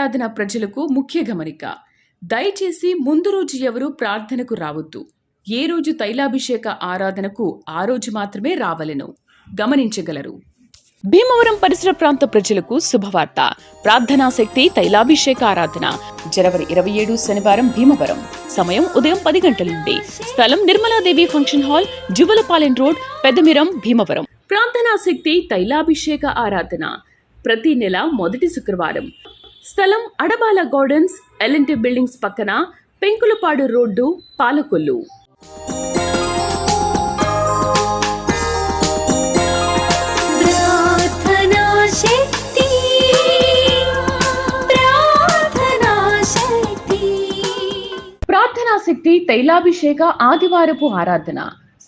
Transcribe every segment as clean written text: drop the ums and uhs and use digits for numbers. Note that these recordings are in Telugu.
ఆరాధన ప్రజలకు ముఖ్య గమనిక. దయచేసి ముందు రోజు ఎవరు ప్రార్థనకు రావద్దు. ఏ రోజు తైలాభిషేక ఆరాధనకు ఆ రోజు మాత్రమే రావలెను గమనించగలరు. భీమవరం పరిసర ప్రాంత ప్రజలకు శుభవార్త. ప్రార్థనా శక్తి తైలాభిషేక ఆరాధన జనవరి 27 శనివారం భీమవరం. సమయం ఉదయం 10 గంటల నుండి. స్థలం Nirmaladevi function hall, Juvvalapalem road, Peddamiram, Bhimavaram. ప్రార్థనా శక్తి తైలాభిషేక ఆరాధన ప్రతి నెల మొదటి శుక్రవారం. స్థలం అడబాల గార్డెన్స్, ఎల్ఎన్టీ బిల్డింగ్స్ పక్కన, పెంకులపాడు రోడ్డు, పాలకొల్లు. ప్రార్థనా శక్తి తైలాభిషేక ఆదివారపు ఆరాధన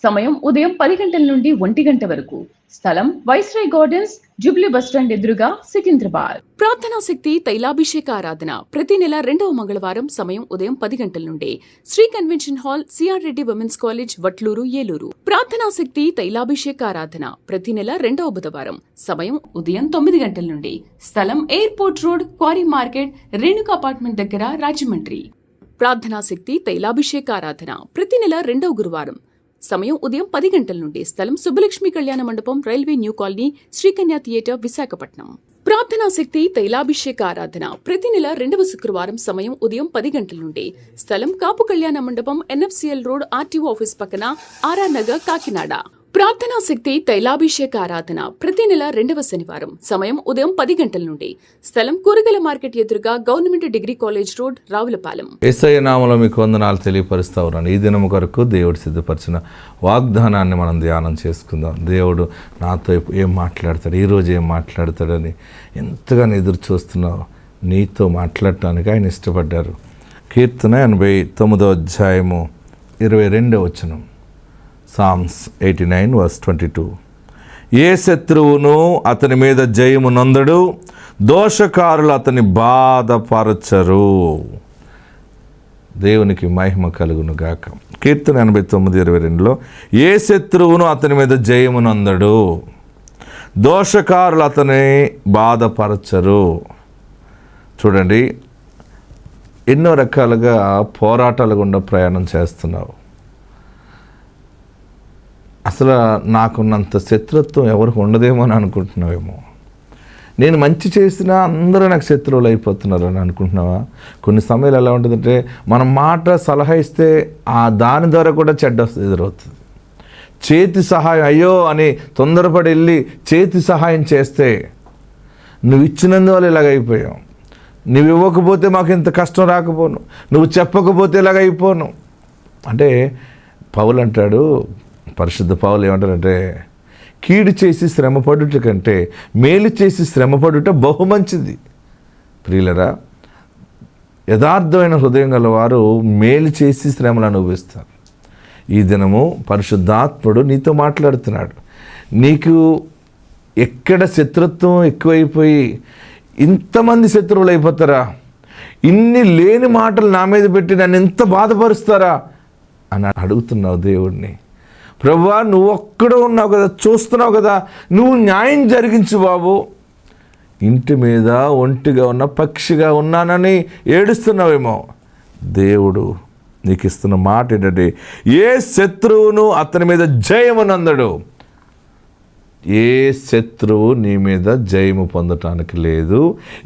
సమయం ఉదయం 10 గంటల నుండి 1 గంట వరకు. స్థలం వైస్రాయ్ గార్డెన్స్, జూబ్లీ బస్టాండ్ ఎదురుగా, సికింద్రాబాద్. ప్రార్థనా శక్తి తైలాభిషేక ఆరాధన ప్రతి నెల 2వ మంగళవారం. సమయం ఉదయం 10 గంటల నుండి. Shri convention hall, CR Reddy women's college, Vatluru, Eluru. ప్రార్థనా శక్తి తైలాభిషేక ఆరాధన ప్రతి నెల 2వ బుధవారం. సమయం ఉదయం 9 గంటల నుండి. స్థలం airport road, quarry market, Renuka apartment దగ్గర, రాజమండ్రి. ప్రార్థనా శక్తి తైలాభిషేక ఆరాధన ప్రతి నెల 2వ గురువారం. సమయం ఉదయం 10 గంటల నుండి. స్థలం సుబ్బలక్ష్మి కళ్యాణ మండపం, railway new colony, Sri Kanya theatre, Visakhapatnam. ప్రార్థనా శక్తి తైలాభిషేక ఆరాధన ప్రతి నెల 2వ శుక్రవారం. సమయం ఉదయం 10 గంటల నుండి. స్థలం కాపు కళ్యాణ మండపం, ఎన్ఎఫ్సిఎల్ రోడ్, ఆర్టీఓ ఆఫీస్ పక్కన, ఆర్ఆర్ నగర్, కాకినాడ. ప్రార్థనా శక్తి తైలాభిషేక ఆరాధన ప్రతి నెల 2వ శనివారం. సమయం ఉదయం 10 గంటల నుండి. స్థలం కూరగాయల మార్కెట్ ఎదురుగా, government degree college road, Ravulapalem. Yesayya నామములో మీకు వందనాలు తెలియపరుస్తా ఉన్నాను. ఈ దినము కొరకు దేవుడు సిద్ధపరిచిన వాగ్దానాన్ని మనం ధ్యానం చేసుకుందాం. దేవుడు నాతో ఏం మాట్లాడతాడు, ఈరోజు ఏం మాట్లాడతాడని ఎంతగానో ఎదురు చూస్తున్నావు. నీతో మాట్లాడటానికి ఆయన ఇష్టపడ్డారు. కీర్తన 89వ అధ్యాయము 22వ వచనం. Psalms 89 verse 22. ఏ శత్రువును అతని మీద జయము నొందడు, దోషకారులు అతని బాధపరచరు. దేవునికి మహిమ కలుగును గాక. కీర్తన 89:22లో ఏ శత్రువును అతని మీద జయము నొందడు, దోషకారులు అతని బాధపరచరు. చూడండి, ఎన్నో రకాలుగా పోరాటాల గుండా ప్రయాణం చేస్తున్నావు. అసలు నాకున్నంత శత్రుత్వం ఎవరికి ఉండదేమో అని అనుకుంటున్నావేమో. నేను మంచి చేసినా అందరూ నాకు శత్రువులు అయిపోతున్నారు అని అనుకుంటున్నావా? కొన్ని సమయాలు ఎలా ఉంటుందంటే, మనం మాట సలహా ఇస్తే ఆ దాని ద్వారా కూడా చెడ్డ ఎదురవుతుంది. చేతి సహాయం అయ్యో అని తొందరపడి వెళ్ళి చేతి సహాయం చేస్తే, నువ్వు ఇచ్చినందువల్ల ఇలాగైపోయావు, నువ్వు ఇవ్వకపోతే మాకు ఇంత కష్టం రాకపోను, నువ్వు చెప్పకపోతే ఇలాగైపోను అంటే, పౌలు అంటాడు, పరిశుద్ధ పౌలు ఏమంటారంటే, కీడు చేసి శ్రమపడుట కంటే మేలు చేసి శ్రమపడుట బహు మంచిది. ప్రియులరా, యథార్థమైన హృదయం గలవారు మేలు చేసి శ్రమలు అనుభవిస్తారు. ఈ దినము పరిశుద్ధాత్ముడు నీతో మాట్లాడుతున్నాడు. నీకు ఎక్కడ శత్రుత్వం ఎక్కువైపోయి ఇంతమంది శత్రువులు అయిపోతారా, ఇన్ని లేని మాటలు నా మీద పెట్టి నన్ను ఎంత బాధపరుస్తారా అని అడుగుతున్నావు దేవుడిని. ప్రభువా, నువ్వు ఒక్కడే ఉన్నావు కదా, చూస్తున్నావు కదా, నువ్వు న్యాయం జరిగించు బాబు. ఇంటి మీద ఒంటిగా ఉన్న పక్షిగా ఉన్నానని ఏడుస్తున్నావేమో. దేవుడు నీకు ఇస్తున్న మాట ఏంటంటే, ఏ శత్రువును అతని మీద జయమునందడు. ఏ శత్రువు నీ మీద జయము పొందటానికి లేదు.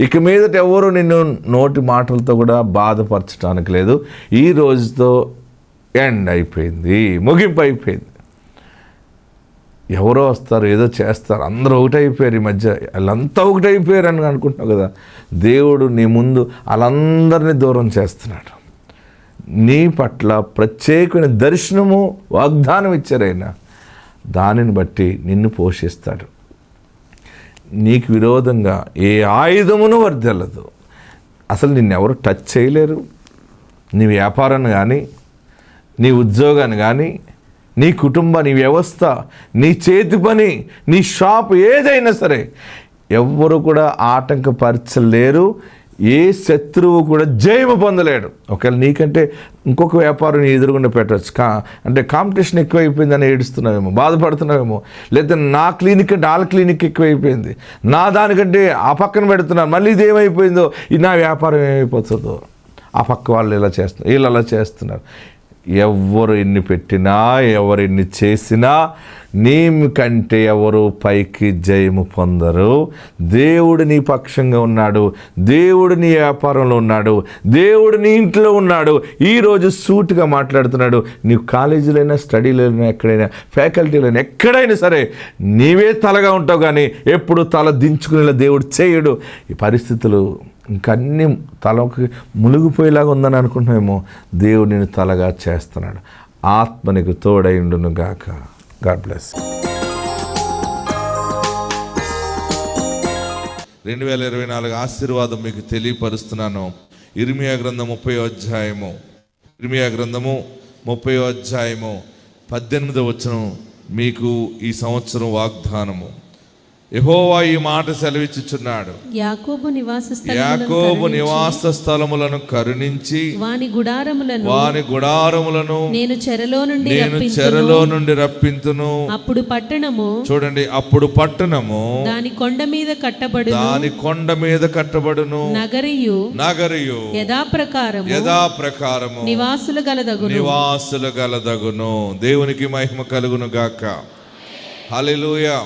ఇక మీదట ఎవరు నిన్ను నోటి మాటలతో కూడా బాధపరచడానికి లేదు. ఈ రోజుతో ఎండ్ అయిపోయింది, ముగింపు అయిపోయింది. ఎవరో వస్తారు, ఏదో చేస్తారు, అందరూ ఒకటైపోయారు. ఈ మధ్య వాళ్ళంతా ఒకటైపోయారు అని అనుకుంటున్నావు కదా. దేవుడు నీ ముందు వాళ్ళందరినీ దూరం చేస్తున్నాడు. నీ పట్ల ప్రత్యేకమైన దర్శనము, వాగ్దానం ఇచ్చారైనా దానిని బట్టి నిన్ను పోషిస్తాడు. నీకు విరోధంగా ఏ ఆయుధమును వర్ధిల్లదు. అసలు నిన్నెవరు టచ్ చేయలేరు. నీ వ్యాపారాన్ని కానీ, నీ ఉద్యోగాన్ని కానీ, నీ కుటుంబ, నీ వ్యవస్థ, నీ చేతి పని, నీ షాప్, ఏదైనా సరే ఎవ్వరు కూడా ఆటంకపరచలేరు. ఏ శత్రువు కూడా జయము పొందలేడు. ఒకవేళ నీకంటే ఇంకొక వ్యాపారం నీ ఎదురుగుండా పెట్టవచ్చు, అంటే కాంపిటీషన్ ఎక్కువైపోయిందని ఏడుస్తున్నావేమో, బాధపడుతున్నావేమో. లేదా నా క్లినిక్ అంటే వాళ్ళ క్లినిక్ ఎక్కువైపోయింది, నా దానికంటే ఆ పక్కన పెడుతున్నారు, మళ్ళీ ఇది ఏమైపోయిందో, ఇది నా వ్యాపారం ఏమైపోతుందో, ఆ పక్క వాళ్ళు ఇలా చేస్తున్నారు, వీళ్ళు అలా చేస్తున్నారు. ఎవరు ఎన్ని పెట్టినా, ఎవరు ఎన్ని చేసినా నీ కంటే ఎవరు పైకి జయము పొందరు. దేవుడు నీ పక్షంగా ఉన్నాడు, దేవుడు నీ వ్యాపారంలో ఉన్నాడు, దేవుడు నీ ఇంట్లో ఉన్నాడు. ఈరోజు సూటిగా మాట్లాడుతున్నాడు. నీవు కాలేజీలైనా, స్టడీలైనా, ఎక్కడైనా, ఫ్యాకల్టీలైనా, ఎక్కడైనా సరే నీవే తలగా ఉంటావు, కానీ ఎప్పుడు తల దించుకునేలా దేవుడు చేయడు. ఈ పరిస్థితులు ఇంకన్నీ తలకి మునిగిపోయేలాగా ఉందని అనుకుంటున్నామేమో, దేవుడు నేను తలగా చేస్తున్నాడు. ఆత్మ నీకు తోడైండును గాక. God bless. 2024 ఆశీర్వాదం మీకు తెలియపరుస్తున్నాను. ఇర్మియా గ్రంథం 30వ అధ్యాయము, ఇర్మియా గ్రంథము 30వ అధ్యాయము 18వ వచనం మీకు ఈ సంవత్సరం వాగ్దానము. యెహోవా ఈ మాట సెలవిచ్చుచున్నాడు, యాకోబు నివాస స్థలములను కరుణించి వాని గుడారములను నేను చెరలో నుండి రప్పింతును. అప్పుడు పట్టణము, చూడండి, అప్పుడు పట్టణము దాని కొండ మీద కట్టబడును, నగరియు యథాప్రకారము నివాసులు గలదగును. దేవునికి మహిమ కలుగును గాక. హల్లెలూయా.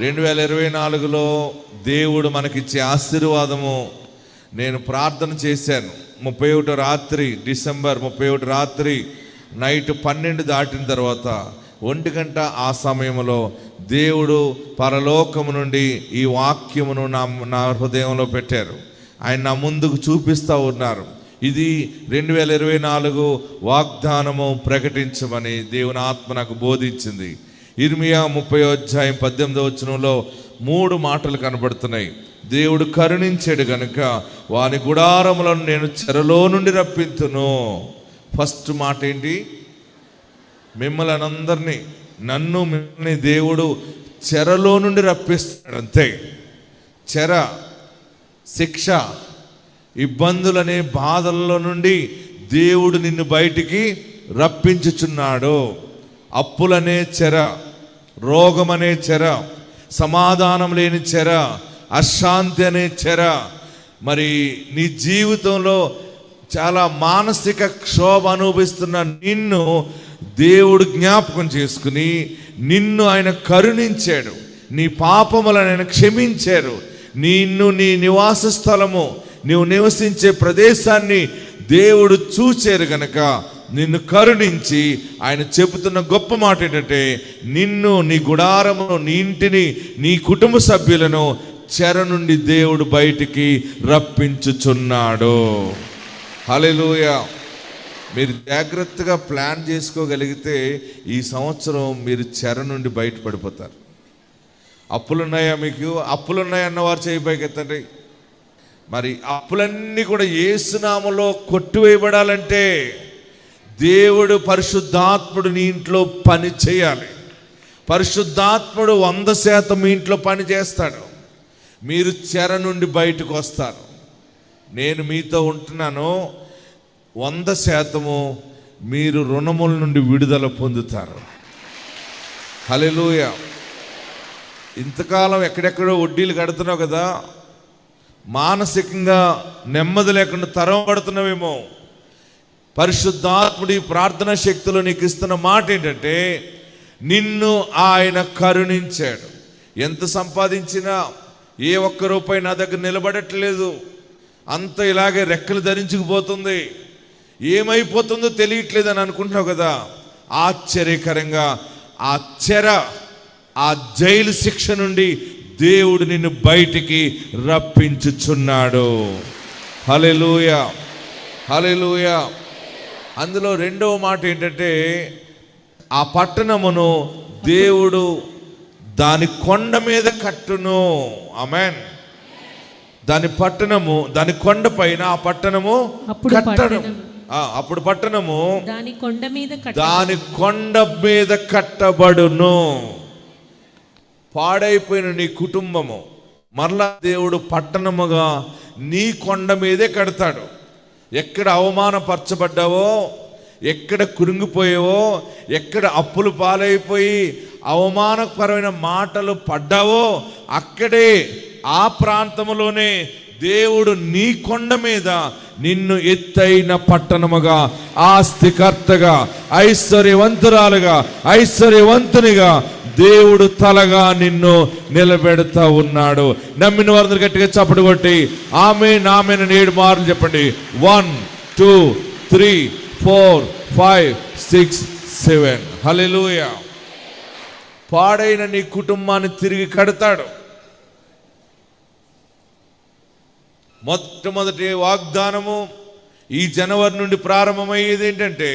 2024లో దేవుడు మనకిచ్చే ఆశీర్వాదము నేను ప్రార్థన చేశాను. 31 రాత్రి, డిసెంబర్ 31 రాత్రి నైట్ 12 దాటిన తర్వాత 1 గంట ఆ సమయంలో దేవుడు పరలోకము నుండి ఈ వాక్యమును నా హృదయంలో పెట్టారు. ఆయన నా ముందుకు చూపిస్తూ ఉన్నారు. ఇది 2024 వాగ్దానము ప్రకటించమని దేవుని ఆత్మ నాకు బోధించింది. ఇర్మియా 30వ అధ్యాయం 18వ వచనంలో 3 మాటలు కనబడుతున్నాయి. దేవుడు కరుణించాడు గనుక వాని గుడారములను నేను చెరలో నుండి రప్పింతును. ఫస్ట్ మాట ఏంటి? మిమ్మల్ని అందరినీ, మిమ్మల్ని దేవుడు చెరలో నుండి రప్పిస్తాడు. అంతే. చెర, శిక్ష, ఇబ్బందులనే బాధల్లో నుండి దేవుడు నిన్ను బయటికి రప్పించుచున్నాడు. అప్పులనే చెర, రోగమనే చెర, సమాధానం లేని చెర, అశాంతి అనే చెర, మరి నీ జీవితంలో చాలా మానసిక క్షోభ అనుభవిస్తున్న నిన్ను దేవుడు జ్ఞాపకం చేసుకుని నిన్ను ఆయన కరుణించాడు. నీ పాపములను ఆయన క్షమించారు. నిన్ను, నీ నివాస స్థలము, నీవు నివసించే ప్రదేశాన్ని దేవుడు చూచారు గనక నిన్ను కరుణించి ఆయన చెబుతున్న గొప్ప మాట ఏంటంటే, నిన్ను, నీ గుడారమును, నీ ఇంటిని, నీ కుటుంబ సభ్యులను చెర నుండి దేవుడు బయటికి రప్పించుచున్నాడు. హల్లెలూయా. మీరు జాగ్రత్తగా ప్లాన్ చేసుకోగలిగితే ఈ సంవత్సరం మీరు చెర నుండి బయటపడిపోతారు. అప్పులున్నాయా మీకు? అప్పులున్నాయన్న వారు చేయి పైకెత్తండి. మరి అప్పులన్నీ కూడా యేసు నామములో కొట్టివేయబడాలంటే దేవుడు, పరిశుద్ధాత్ముడు నీ ఇంట్లో పని చేయాలి. పరిశుద్ధాత్ముడు 100% మీ ఇంట్లో పని చేస్తాడు. మీరు చెర నుండి బయటకు వస్తారు. నేను మీతో ఉంటున్నాను. 100% మీరు రుణముల నుండి విడుదల పొందుతారు. హల్లెలూయా. ఇంతకాలం ఎక్కడెక్కడో వడ్డీలు కడుతున్నావు కదా, మానసికంగా నెమ్మది లేకుండా తరమబడుతున్నావేమో. పరిశుద్ధాత్ముడి ప్రార్థనా శక్తిలో నీకు ఇస్తున్న మాట ఏంటంటే, నిన్ను ఆయన కరుణించాడు. ఎంత సంపాదించినా ఏ ఒక్క రూపాయి నా దగ్గర నిలబడట్లేదు, అంత ఇలాగే రెక్కలు ధరించుకుపోతుంది, ఏమైపోతుందో తెలియట్లేదని అనుకుంటున్నావు కదా. ఆశ్చర్యకరంగా ఆ చెర, ఆ జైలు శిక్ష నుండి దేవుడు నిన్ను బయటికి రప్పించుచున్నాడు. హల్లెలూయా, హల్లెలూయా. అందులో రెండవ మాట ఏంటంటే, ఆ పట్టణమును దేవుడు దాని కొండ మీద కట్టును. ఆమేన్. దాని పట్టణము, దాని కొండ పైన ఆ పట్టణము కట్టడం. అప్పుడు పట్టణము దాని కొండ మీద కట్టబడును. పాడైపోయిన నీ కుటుంబము, మరలా దేవుడు పట్టణముగా నీ కొండ మీదే కడతాడు. ఎక్కడ అవమానపరచబడ్డావో, ఎక్కడ కురింగిపోయావో, ఎక్కడ అప్పులు పాలైపోయి అవమానకరమైన మాటలు పడ్డావో, అక్కడే ఆ ప్రాంతంలోనే దేవుడు నీ కొండ మీద నిన్ను ఎత్తైన పట్టణముగా, ఆస్తికర్తగా, ఐశ్వర్యవంతురాలుగా, ఐశ్వర్యవంతునిగా దేవుడు తలగా నిన్ను నిలబెడతా ఉన్నాడు. నమ్మిన వారందరూ గట్టిగా చప్పట్లు కొట్టి ఆమేన్ ఆమేన్ అని 7 మార్లు చెప్పండి. 1 2 3 4 5 6 7. హల్లెలూయా. పాడైన నీ కుటుంబాన్ని తిరిగి కడతాడు. మొట్టమొదటి వాగ్దానము ఈ జనవరి నుండి ప్రారంభమయ్యేది ఏంటంటే,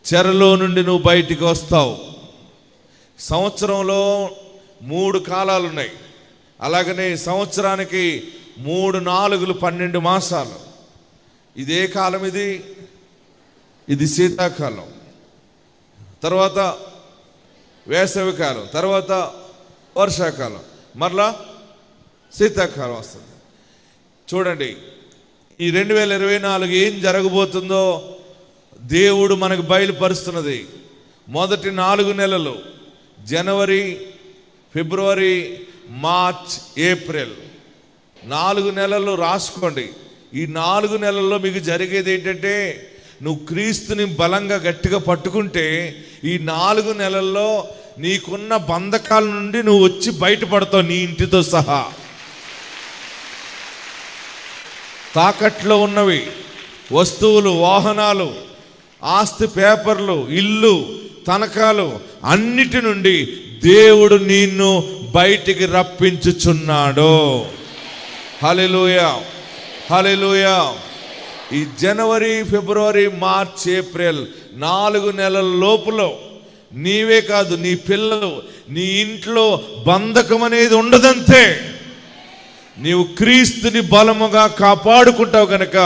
చెరలో నుండి నువ్వు బయటికి వస్తావు. సంవత్సరంలో 3 కాలాలు ఉన్నాయి. అలాగనే సంవత్సరానికి 3 4 12 మాసాలు. ఇదే కాలం, ఇది శీతాకాలం, తర్వాత వేసవికాలం, తర్వాత వర్షాకాలం, మరలా శీతాకాలం వస్తుంది. చూడండి, ఈ 2024 ఏం జరగబోతుందో దేవుడు మనకు బయలుపరుస్తున్నది. మొదటి 4 నెలలు జనవరి, ఫిబ్రవరి, మార్చ్, ఏప్రిల్ 4 నెలలు రాసుకోండి. ఈ 4 నెలల్లో మీకు జరిగేది ఏంటంటే, నువ్వు క్రీస్తుని బలంగా గట్టిగా పట్టుకుంటే ఈ 4 నెలల్లో నీకున్న బంధకాల నుండి నువ్వు వచ్చి బయటపడతావు, నీ ఇంటితో సహా. తాకట్లో ఉన్నవి వస్తువులు, వాహనాలు, ఆస్తి, పేపర్లు, ఇల్లు, తనఖాలు అన్నిటి నుండి దేవుడు నిన్ను బయటికి రప్పించుచున్నాడు. హల్లెలూయా, హల్లెలూయా. ఈ జనవరి, ఫిబ్రవరి, మార్చ్, ఏప్రిల్ 4 నెలల లోపులో నీవే కాదు, నీ పిల్లలు, నీ ఇంట్లో బంధకం అనేది ఉండదంతే. నీవు క్రీస్తుని బలముగా కాపాడుకుంటావు కనుక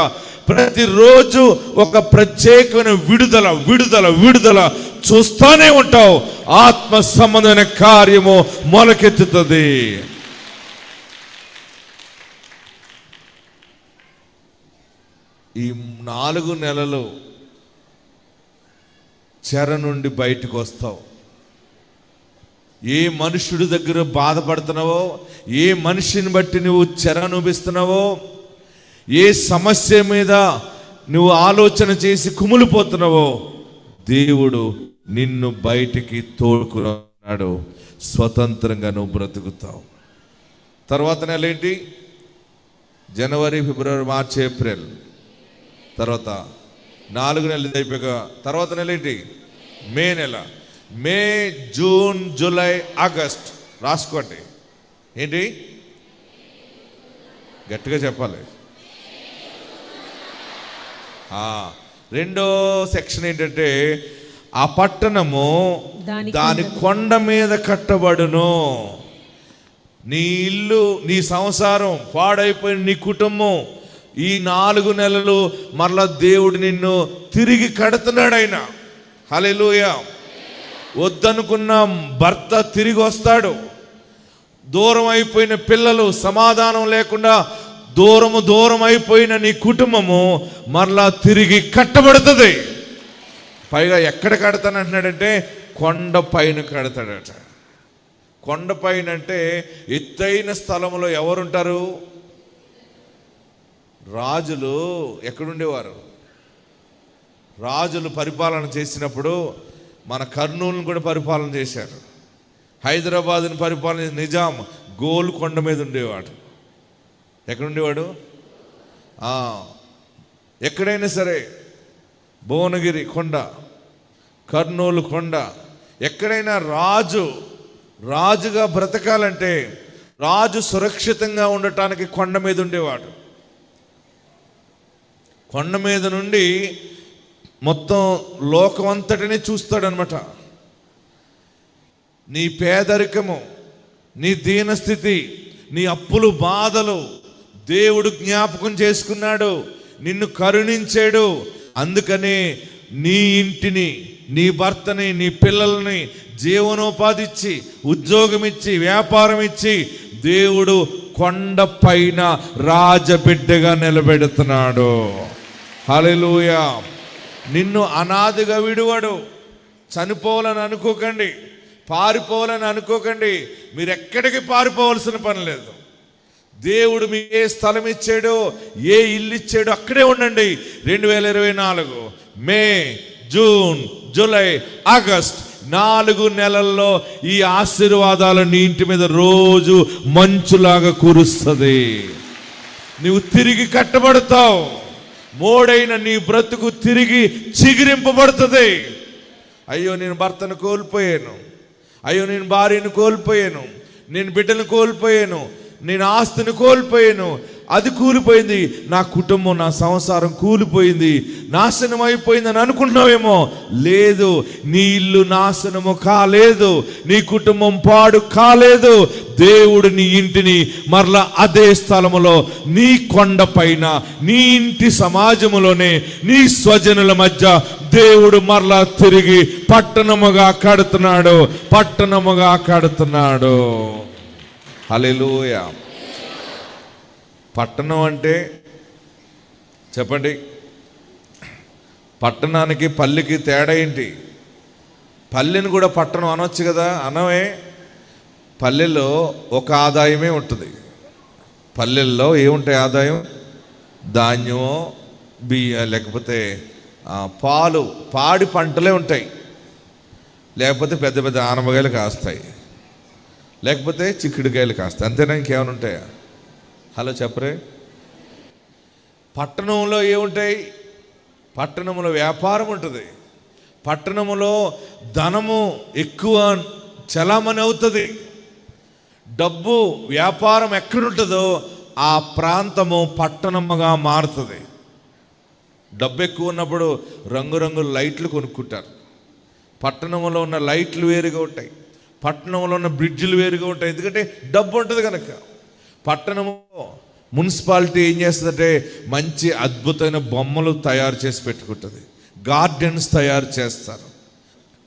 ప్రతిరోజు ఒక ప్రత్యేకమైన విడుదల విడుదల విడుదల చూస్తానే ఉంటావు. ఆత్మ సంబంధమైన కార్యము మొలకెత్తుతుంది. ఈ 4 నెలలు చెర నుండి బయటకు వస్తావు. ఏ మనుషుడి దగ్గర బాధపడుతున్నావో, ఏ మనిషిని బట్టి నువ్వు చెర అనుభవిస్తున్నావో, ఏ సమస్య మీద నువ్వు ఆలోచన చేసి కుమిలిపోతున్నావో, దేవుడు నిన్ను బయటికి తోడుకున్నాడు. స్వతంత్రంగా నువ్వు బ్రతుకుతావు. తర్వాత నెల ఏంటి? జనవరి, ఫిబ్రవరి, మార్చ్, ఏప్రిల్. తర్వాత 4 నెలలు అయిపోయాక తర్వాత నెల ఏంటి? మే నెల. మే, జూన్, జూలై, ఆగస్ట్ రాసుకోండి. ఏంటి? గట్టిగా చెప్పాలి. రెండో సెక్షన్ ఏంటంటే, ఆ పట్టణము దాని కొండ మీద కట్టబడును. నీ ఇల్లు, నీ సంసారం పాడైపోయిన నీ కుటుంబం ఈ 4 నెలలు మరలా దేవుడు నిన్ను తిరిగి కడుతున్నాడు ఆయన. హల్లెలూయా. వద్దనుకున్న భర్త తిరిగి వస్తాడు. దూరం అయిపోయిన పిల్లలు, సమాధానం లేకుండా దూరం అయిపోయిన నీ కుటుంబము మరలా తిరిగి కట్టబడుతుంది. పైగా ఎక్కడ కడతానంటున్నాడంటే, కొండ పైన కడతాడట. కొండ పైన అంటే ఎత్తైన స్థలంలో ఎవరుంటారు? రాజులు ఎక్కడుండేవారు? రాజులు పరిపాలన చేసినప్పుడు మన కర్నూలును కూడా పరిపాలన చేశారు. హైదరాబాద్ని పరిపాలన నిజాం గోల్కొండ మీద ఉండేవాడు. ఎక్కడుండేవాడు? ఎక్కడైనా సరే, భువనగిరి కొండ, కర్నూలు కొండ, ఎక్కడైనా రాజుగా బ్రతకాలంటే, రాజు సురక్షితంగా ఉండటానికి కొండ మీద ఉండేవాడు. కొండ మీద నుండి మొత్తం లోకమంతటిని చూస్తాడనమాట. నీ పేదరికము, నీ దీనస్థితి, నీ అప్పులు, బాధలు దేవుడు జ్ఞాపకం చేసుకున్నాడు, నిన్ను కరుణించాడు. అందుకనే నీ ఇంటిని, నీ భర్తని, నీ పిల్లల్ని జీవనోపాధి ఇచ్చి, ఉద్యోగం ఇచ్చి, వ్యాపారం ఇచ్చి దేవుడు కొండ పైన రాజబిడ్డగా నిలబెడుతున్నాడు. హల్లెలూయా. నిన్ను అనాథగా విడువడు. చనిపోవాలని అనుకోకండి, పారిపోవాలని అనుకోకండి. మీరు ఎక్కడికి పారిపోవాల్సిన పని లేదు. దేవుడు మీకు ఏ స్థలం ఇచ్చాడో, ఏ ఇల్లు ఇచ్చాడో అక్కడే ఉండండి. 2024 మే, జూన్, జూలై, ఆగస్ట్ 4 నెలల్లో ఈ ఆశీర్వాదాలు నీ ఇంటి మీద రోజు మంచులాగా కురుస్తుంది. నువ్వు తిరిగి కట్టబడతావు. మోడైన నీ బ్రతుకు తిరిగి చిగురింపబడుతుంది. అయ్యో నేను భర్తను కోల్పోయాను, అయ్యో నేను భార్యను కోల్పోయాను, నేను బిడ్డను కోల్పోయాను, నేను ఆస్తిని కోల్పోయాను, అది కూలిపోయింది, నా కుటుంబం నా సంసారం కూలిపోయింది, నాశనం అయిపోయిందని అనుకుంటున్నావేమో. లేదు, నీ ఇల్లు నాశనము కాలేదు, నీ కుటుంబం పాడు కాలేదు. దేవుడు నీ ఇంటిని మరలా అదే స్థలములో, నీ కొండ పైన, నీ ఇంటి సమాజములోనే, నీ స్వజనుల మధ్య దేవుడు మరలా తిరిగి పట్టణముగా కడుతున్నాడు, పట్టణముగా కడుతున్నాడు. హల్లెలూయా. పట్టణం అంటే చెప్పండి, పట్టణానికి పల్లెకి తేడా ఏంటి? పల్లెని కూడా పట్టణం అనొచ్చు కదా, అనవే. పల్లెల్లో ఒక ఆదాయమే ఉంటుంది. పల్లెల్లో ఏముంటాయి ఆదాయం? ధాన్యమో, బియ్యం, లేకపోతే పాలు, పాడి పంటలే ఉంటాయి, లేకపోతే పెద్ద పెద్ద ఆనపకాయలు కాస్తాయి, లేకపోతే చిక్కుడుకాయలు కాస్తాయి. అంతేనా? ఇంకేమైనా ఉంటాయా? హలో చెప్పరే. పట్టణంలో ఏముంటాయి? పట్టణంలో వ్యాపారం ఉంటుంది. పట్టణంలో ధనము ఎక్కువ చలామణి అవుతుంది. డబ్బు వ్యాపారం ఎక్కడుంటుందో ఆ ప్రాంతము పట్టణముగా మారుతుంది. డబ్బు ఎక్కువ ఉన్నప్పుడు రంగురంగుల లైట్లు కొనుక్కుంటారు. పట్టణంలో ఉన్న లైట్లు వేరుగా ఉంటాయి, పట్టణంలో ఉన్న బ్రిడ్జిలు వేరుగా ఉంటాయి. ఎందుకంటే డబ్బు ఉంటుంది కనుక. పట్టణము మున్సిపాలిటీ ఏం చేస్తుందంటే మంచి అద్భుతమైన బొమ్మలు తయారు చేసి పెట్టుకుంటుంది, గార్డెన్స్ తయారు చేస్తారు.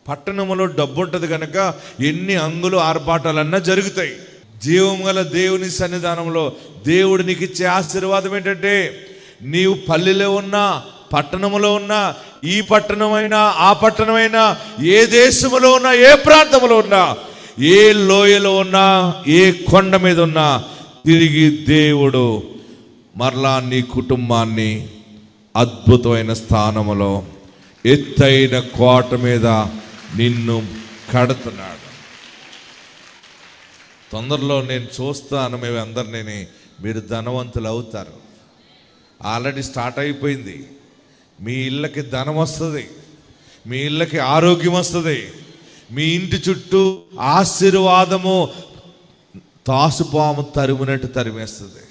పట్టణంలో డబ్బు ఉంటుంది కనుక ఎన్ని అంగులు ఆర్భాటాలన్నా జరుగుతాయి. జీవం గల దేవుని సన్నిధానంలో దేవుడు నీకు ఇచ్చే ఆశీర్వాదం ఏంటంటే, నీవు పల్లెలో ఉన్నా, పట్టణంలో ఉన్నా, ఈ పట్టణమైనా ఆ పట్టణమైనా, ఏ దేశంలో ఉన్నా, ఏ ప్రాంతంలో ఉన్నా, ఏ లోయలో ఉన్నా, ఏ కొండ మీద ఉన్నా, తిరిగి దేవుడు మరలా నీ కుటుంబాన్ని అద్భుతమైన స్థానములో, ఎత్తైన కోట మీద నిన్ను కడుతున్నాడు. తొందరలో నేను చూస్తాను మేము అందరినీ, మీరు ధనవంతులు అవుతారు. ఆల్రెడీ స్టార్ట్ అయిపోయింది. మీ ఇళ్ళకి ధనం వస్తుంది, మీ ఇళ్ళకి ఆరోగ్యం వస్తుంది, మీ ఇంటి చుట్టూ ఆశీర్వాదము తాసుపాము తరిమినట్టు తరిమేస్తుంది.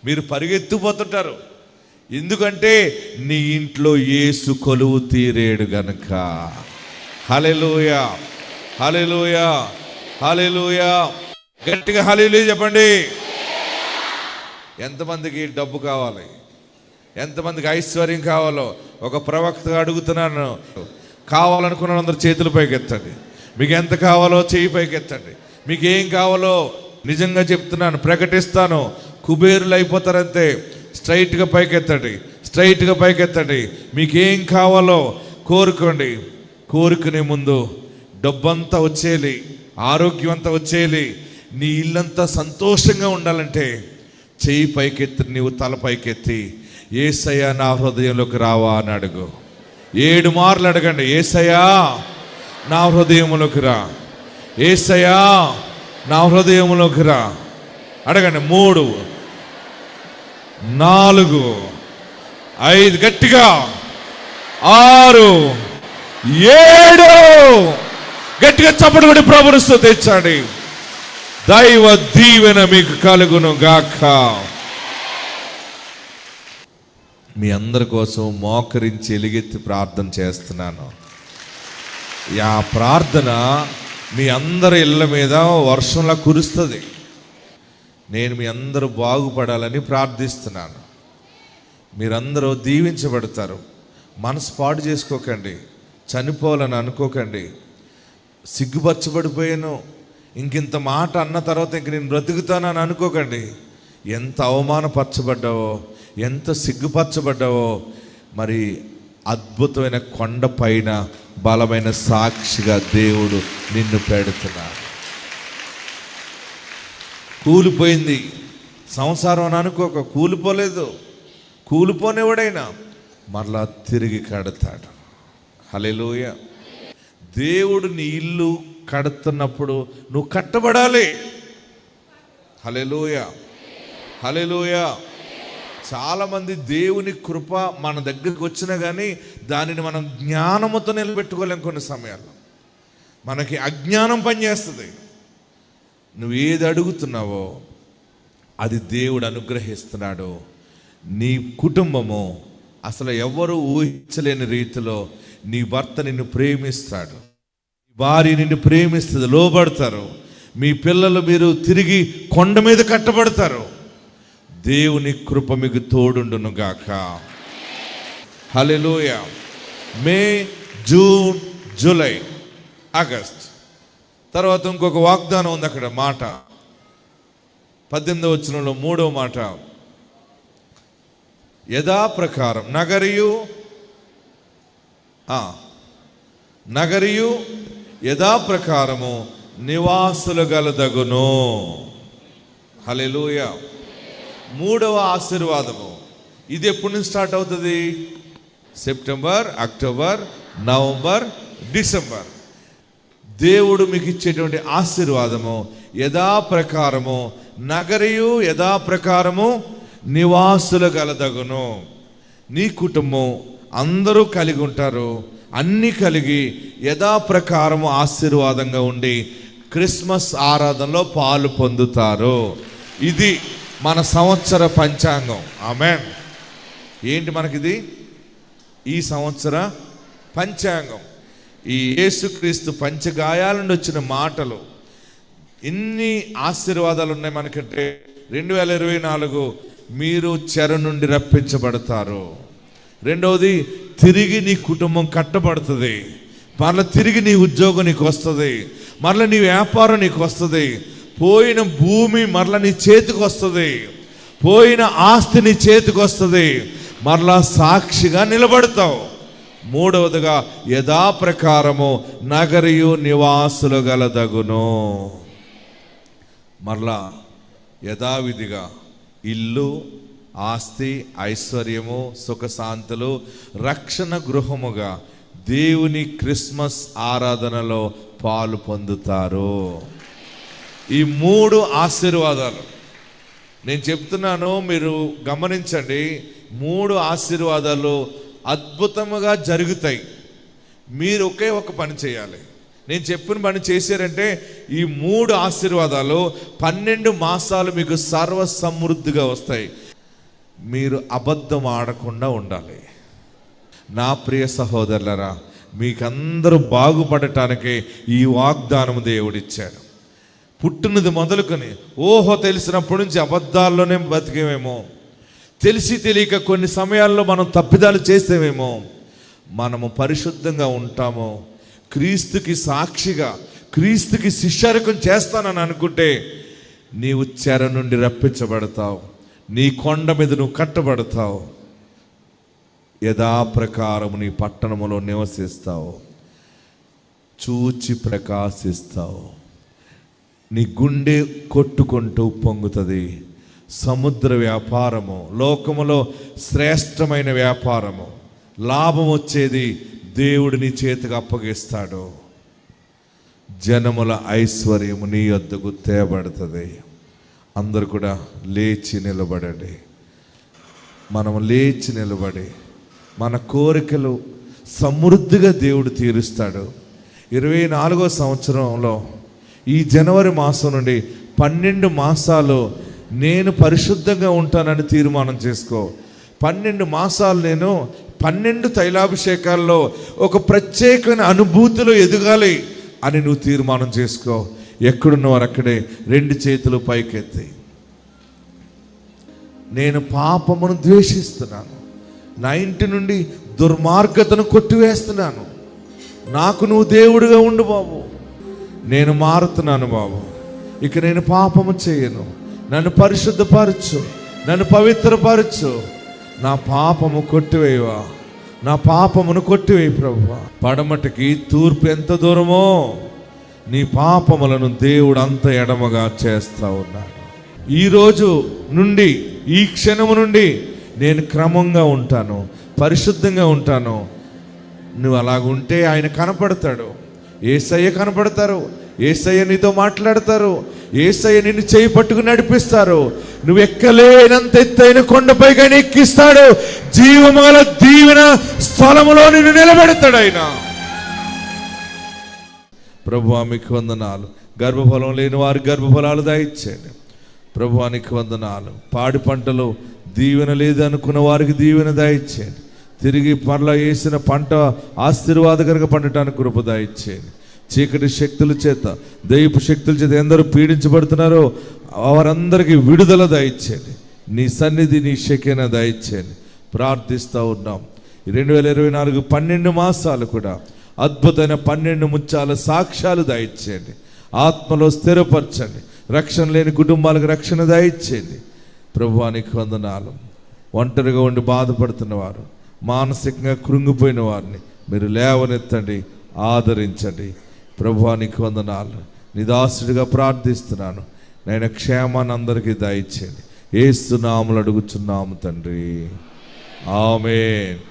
మీరు పరిగెత్తిపోతుంటారు. ఎందుకంటే నీ ఇంట్లో యేసు కొలువు తీరేడు గనుక. హల్లెలూయా, హల్లెలూయా, హల్లెలూయా. గట్టిగా హల్లెలూయా చెప్పండి. ఎంతమందికి డబ్బు కావాలి? ఎంతమందికి ఐశ్వర్యం కావాలో ఒక ప్రవక్త అడుగుతున్నాను. కావాలనుకున్న అందరు చేతుల పైకి ఎత్తండి. మీకు ఎంత కావాలో చేయి పైకి ఎత్తండి. మీకు ఏం కావాలో నిజంగా చెప్తున్నాను, ప్రకటిస్తాను. కుబేరులు అయిపోతారంతే. స్ట్రైట్గా పైకెత్తండి, స్ట్రైట్గా పైకెత్తండి. మీకు ఏం కావాలో కోరుకోండి. కోరుకునే ముందు డబ్బంతా వచ్చేయాలి, ఆరోగ్యం అంతా వచ్చేయాలి, నీ ఇల్లంతా సంతోషంగా ఉండాలంటే చెయ్యి పైకెత్తి, నీవు తల పైకెత్తి, యేసయ్యా నా హృదయంలోకి రావా అని అడుగు. 7 మార్లు అడగండి. యేసయ్యా నా హృదయంలోకి రా, యేసయ్యా నా హృదయంలోకి రా. అడగండి. 3, 4, 5, గట్టిగా 6, 7. గట్టిగా చప్పటి కొట్టి ప్రభువును స్తుతించండి. దైవ దీవెన మీకు కలుగును గాక. మీ అందరి కోసం మోకరించి ఎలుగెత్తి ప్రార్థన చేస్తున్నాను. ఆ ప్రార్థన మీ అందరి ఇళ్ళ మీద వర్షంలా కురుస్తుంది. నేను మీ అందరూ బాగుపడాలని ప్రార్థిస్తున్నాను. మీరందరూ దీవించబడతారు. మనసు పాడు చేసుకోకండి, చనిపోవాలని అనుకోకండి. సిగ్గుపరచబడిపోయాను, ఇంకింత మాట అన్న తర్వాత ఇంక నేను బ్రతుకుతానని అనుకోకండి. ఎంత అవమానపరచబడ్డావో, ఎంత సిగ్గుపరచబడ్డావో, మరి అద్భుతమైన కొండ పైన బలమైన సాక్షిగా దేవుడు నిన్ను పెడుతున్నాడు. కూలిపోయింది సంసారం అని అనుకోక, కూలిపోలేదు. కూలిపోనేవాడైనా మరలా తిరిగి కడతాడు. హల్లెలూయా. దేవుడు నీ ఇల్లు కడుతున్నప్పుడు నువ్వు కట్టబడాలి. హల్లెలూయా, హల్లెలూయా. చాలామంది దేవుని కృప మన దగ్గరికి వచ్చినా కానీ దానిని మనం జ్ఞానముతో నిలబెట్టుకోలేం. కొన్ని సమయాల్లో మనకి అజ్ఞానం పనిచేస్తుంది. నువ్వు ఏది అడుగుతున్నావో అది దేవుడు అనుగ్రహిస్తున్నాడు. నీ కుటుంబము అసలు ఎవరు ఊహించలేని రీతిలో నీ భర్త నిన్ను ప్రేమిస్తాడు, భార్య నిన్ను ప్రేమిస్తుంది, లోబడతారు. మీ పిల్లలు మీరు తిరిగి కొండ మీద కట్టబడతారు. దేవుని కృప మీకు తోడుండును గాక. హల్లెలూయా. మే, జూన్, జూలై, ఆగస్ట్ తర్వాత ఇంకొక వాగ్దానం ఉంది అక్కడ. మాట 18వ వచనంలో 3వ మాట, యథాప్రకారం నగరియు యథాప్రకారము నివాసులు గలదగును. హల్లెలూయా. 3వ ఆశీర్వాదము ఇది ఎప్పటి నుంచి స్టార్ట్ అవుతుంది? September, October, November, December. దేవుడు మీకు ఇచ్చేటువంటి ఆశీర్వాదము యథాప్రకారము నగరియు యథాప్రకారము నివాసులు గలదగును. నీ కుటుంబం అందరూ కలిగి ఉంటారు. అన్నీ కలిగి యథాప్రకారము ఆశీర్వాదంగా ఉండి క్రిస్మస్ ఆరాధనలో పాలు పొందుతారు. ఇది మన సంవత్సర పంచాంగం. ఆమేన్. ఏంటి మనకిది? ఈ సంవత్సర పంచాంగం. ఈ యేసుక్రీస్తు పంచగాయాల నుండి వచ్చిన మాటలు. ఎన్ని ఆశీర్వాదాలు ఉన్నాయి మనకంటే. 2024 మీరు చెర నుండి రప్పించబడతారు. రెండవది, తిరిగి నీ కుటుంబం కట్టబడుతుంది. మరలా తిరిగి నీ ఉద్యోగం నీకు వస్తుంది, మరలా నీ వ్యాపారం నీకు వస్తుంది. పోయిన భూమి మరలా నీ చేతికి వస్తుంది, పోయిన ఆస్తి నీ చేతికి వస్తుంది. మరలా సాక్షిగా నిలబడతావు. మూడవదిగా యథాప్రకారము నగరియు నివాసులు గలదగును. మరలా యథావిధిగా ఇల్లు, ఆస్తి, ఐశ్వర్యము, సుఖశాంతులు, రక్షణ గృహముగా దేవుని క్రిస్మస్ ఆరాధనలో పాలు పొందుతారు. ఈ 3 ఆశీర్వాదాలు నేను చెప్తున్నాను, మీరు గమనించండి. 3 ఆశీర్వాదాలు అద్భుతముగా జరుగుతాయి. మీరు ఒకే ఒక పని చేయాలి. నేను చెప్పిన పని చేశారంటే ఈ 3 ఆశీర్వాదాలు 12 మాసాలు మీకు సర్వ సమృద్ధిగా వస్తాయి. మీరు అబద్ధం ఆడకుండా ఉండాలి. నా ప్రియ సహోదరులరా, మీకందరూ బాగుపడటానికే ఈ వాగ్దానం దేవుడిచ్చాడు. పుట్టినది మొదలుకొని తెలిసినప్పటి నుంచి అబద్ధాల్లోనే బతికేమేమో, తెలిసి తెలియక కొన్ని సమయాల్లో మనం తప్పిదాలు చేసేమేమో. మనము పరిశుద్ధంగా ఉంటామో, క్రీస్తుకి సాక్షిగా, క్రీస్తుకి శిష్యరికం చేస్తానని అనుకుంటే నీవు చెర నుండి రప్పించబడతావు. నీ కొండ మీద నువ్వు కట్టబడతావు. యథాప్రకారము నీ పట్టణములో నివసిస్తావు, చూచి ప్రకాశిస్తావు. నీ గుండె కొట్టుకుంటూ పొంగుతుంది. సముద్ర వ్యాపారము, లోకములో శ్రేష్టమైన వ్యాపారము, లాభం వచ్చేది దేవుడు నీ చేతికి అప్పగిస్తాడు. జనముల ఐశ్వర్యము నీ వద్దకు తేబడుతుంది. అందరూ కూడా లేచి నిలబడండి. మనం లేచి నిలబడి మన కోరికలు సమృద్ధిగా దేవుడు తీరుస్తాడు. 24వ సంవత్సరంలో ఈ జనవరి మాసం నుండి 12 మాసాలు నేను పరిశుద్ధంగా ఉంటానని తీర్మానం చేసుకో. 12 మాసాలు నేను 12 తైలాభిషేకాల్లో ఒక ప్రత్యేకమైన అనుభూతిలో ఎదగాలి అని నువ్వు తీర్మానం చేసుకో. ఎక్కడున్నవారు అక్కడే 2 చేతులు పైకెత్తి, నేను పాపమును ద్వేషిస్తున్నాను, నా ఇంటి నుండి దుర్మార్గతను కొట్టివేస్తున్నాను, నాకు నువ్వు దేవుడిగా ఉండు బాబు, నేను మారుతున్నాను బాబు, ఇక నేను పాపము చేయను, నన్ను పరిశుద్ధపరచు, నన్ను పవిత్రపరచు, నా పాపము కొట్టివేయవా, నా పాపమును కొట్టివేయి ప్రభువా. పడమటికి తూర్పు ఎంత దూరమో నీ పాపములను దేవుడు అంత ఎడమగా చేస్తా ఉన్నాడు. ఈరోజు నుండి, ఈ క్షణము నుండి నేను క్రమంగా ఉంటాను, పరిశుద్ధంగా ఉంటాను. నువ్వు అలాగుంటే ఆయన కనపడతాడు, యేసయ్య కనపడతారు, యేసయ్య నీతో మాట్లాడతారు, యేసయ్య నిన్ను చేయి పట్టుకుని నడిపిస్తారు. నువ్వు ఎక్కలేనంత ఎత్తైన కొండపైగా ఎక్కిస్తాడు. జీవమాల దీవెన స్థలములో నిన్ను నిలబెడతాడు ఆయన. ప్రభువా మీకు వందనాలు. గర్భఫలం లేని వారికి గర్భఫలాలు దయచేయండి. ప్రభువానికి వందనాలు. పాడి పంటలో దీవెన లేదనుకున్న వారికి దీవెన దయచేయండి. తిరిగి మరలా వేసిన పంట ఆశీర్వాదకరంగా పండటానికి కృప దయచేయండి. చీకటి శక్తుల చేత, దైవపు శక్తుల చేత ఎందరూ పీడించబడుతున్నారో వారందరికీ విడుదల దయచేయండి. నీ సన్నిధి, నీ శక్తిని దయచేయండి. ప్రార్థిస్తూ ఉన్నాం. 2024 12 మాసాలు కూడా అద్భుతమైన 12 ముత్యాల సాక్ష్యాలు దయచేయండి. ఆత్మలో స్థిరపరచండి. రక్షణ లేని కుటుంబాలకు రక్షణ దయచేయండి. ప్రభువానికి వందనాలు. ఒంటరిగా ఉండి బాధపడుతున్న వారు, మానసికంగా కృంగిపోయిన వారిని మీరు లేవనెత్తండి, ఆదరించండి. ప్రభువానికి వందనాలు. నిదాసుడిగా ప్రార్థిస్తున్నాను. నేను క్షేమాన్ని అందరికీ దయచేయండి. యేసు నామములో అడుగుచున్నాము తండ్రి. ఆమేన్.